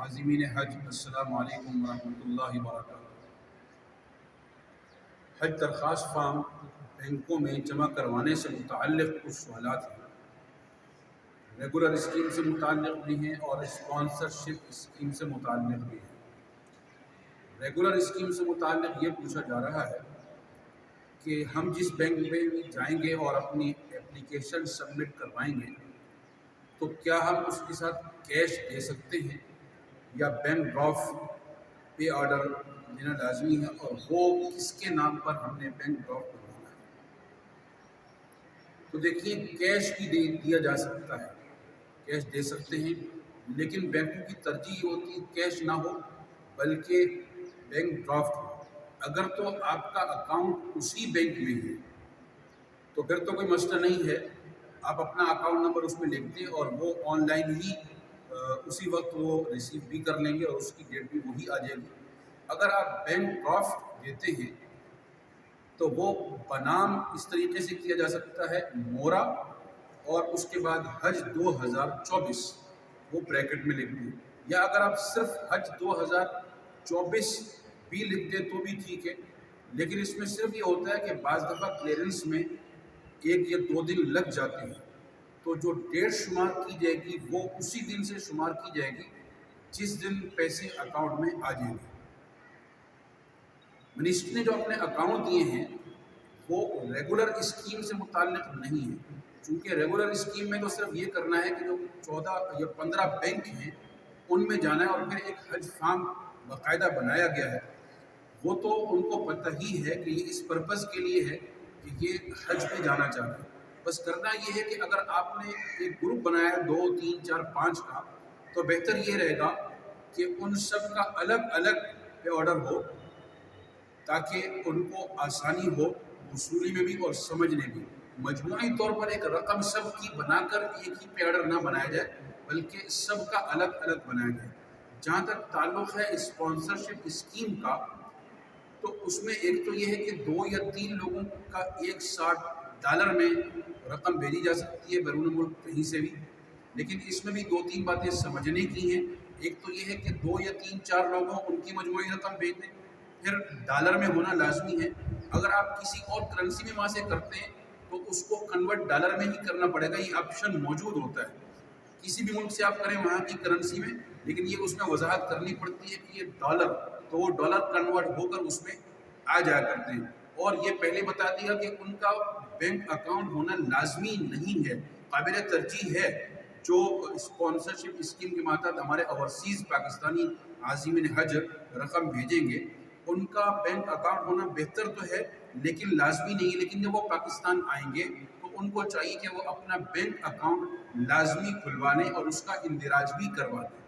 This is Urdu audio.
عازمین حج السلام علیکم ورحمۃ اللہ وبرکاتہ۔ حج درخواست فارم بینکوں میں جمع کروانے سے متعلق کچھ سوالات ہیں۔ ریگولر اسکیم سے متعلق بھی ہیں اور اسپانسرشپ اسکیم سے متعلق بھی ہیں۔ ریگولر اسکیم سے متعلق یہ پوچھا جا رہا ہے کہ ہم جس بینک میں جائیں گے اور اپنی اپلیکیشن سبمٹ کروائیں گے تو کیا ہم اس کے ساتھ کیش دے سکتے ہیں یا بینک ڈرافٹ پے آرڈر دینا لازمی ہے، اور وہ کس کے نام پر ہم نے بینک ڈرافٹ کروانا ہے؟ تو دیکھیے، کیش بھی دیا جا سکتا ہے، کیش دے سکتے ہیں، لیکن بینکوں کی ترجیح یہ ہوتی ہے کیش نہ ہو بلکہ بینک ڈرافٹ ہو۔ اگر تو آپ کا اکاؤنٹ اسی بینک میں ہے تو پھر تو کوئی مسئلہ نہیں ہے، آپ اپنا اکاؤنٹ نمبر اس میں لکھ دیں اور وہ آن لائن ہی اسی وقت وہ ریسیو بھی کر لیں گے اور اس کی ڈیٹ بھی وہی آ جائے گی۔ اگر آپ بینک ڈرافٹ دیتے ہیں تو وہ بنام اس طریقے سے کیا جا سکتا ہے، مورا اور اس کے بعد حج 2024 وہ بریکٹ میں لکھ دیں، یا اگر آپ صرف حج 2024 بھی لکھ دیں تو بھی ٹھیک ہے، لیکن اس میں صرف یہ ہوتا ہے کہ بعض دفعہ کلیئرنس میں 1 یا 2 دن لگ جاتے ہیں، تو جو ڈیٹ شمار کی جائے گی وہ اسی دن سے شمار کی جائے گی جس دن پیسے اکاؤنٹ میں آ جائیں گے۔ منسٹری نے جو اپنے اکاؤنٹ دیے ہیں وہ ریگولر اسکیم سے متعلق نہیں ہے، چونکہ ریگولر اسکیم میں تو صرف یہ کرنا ہے کہ جو 14 یا 15 بینک ہیں ان میں جانا ہے، اور پھر ایک حج فارم باقاعدہ بنایا گیا ہے، وہ تو ان کو پتہ ہی ہے کہ یہ اس پرپز کے لیے ہے کہ یہ حج پہ جانا چاہتے ہیں۔ بس کرنا یہ ہے کہ اگر آپ نے ایک گروپ بنایا ہے 2 3 4 5 کا، تو بہتر یہ رہے گا کہ ان سب کا الگ الگ پے آرڈر ہو تاکہ ان کو آسانی ہو وصولی میں بھی اور سمجھنے بھی۔ مجموعی طور پر ایک رقم سب کی بنا کر ایک ہی پے آرڈر نہ بنایا جائے بلکہ سب کا الگ الگ بنایا جائے۔ جہاں تک تعلق ہے اسپانسرشپ اسکیم کا، تو اس میں ایک تو یہ ہے کہ 2 یا 3 لوگوں کا ایک ساتھ ڈالر میں رقم بھیجی جا سکتی ہے بیرون ملک کہیں سے بھی، لیکن اس میں بھی 2 3 باتیں سمجھنے کی ہیں۔ ایک تو یہ ہے کہ 2 یا 3 4 لوگوں ان کی مجموعی رقم بھیج دیں، پھر ڈالر میں ہونا لازمی ہے۔ اگر آپ کسی اور کرنسی میں وہاں سے کرتے ہیں تو اس کو کنورٹ ڈالر میں ہی کرنا پڑے گا، یہ آپشن موجود ہوتا ہے۔ کسی بھی ملک سے آپ کریں وہاں کی کرنسی میں، لیکن یہ اس میں وضاحت کرنی پڑتی ہے کہ یہ ڈالر، تو وہ ڈالر کنورٹ ہو کر اس میں آ جایا کرتے ہیں۔ اور یہ پہلے بتا دیا کہ ان کا بینک اکاؤنٹ ہونا لازمی نہیں ہے، قابل ترجیح ہے۔ جو اسپانسرشپ اسکیم کے ماتحت ہمارے اوورسیز پاکستانی عازمین حج رقم بھیجیں گے، ان کا بینک اکاؤنٹ ہونا بہتر تو ہے لیکن لازمی نہیں ہے۔ لیکن جب وہ پاکستان آئیں گے تو ان کو چاہیے کہ وہ اپنا بینک اکاؤنٹ لازمی کھلوا لیں اور اس کا اندراج بھی کروا دیں۔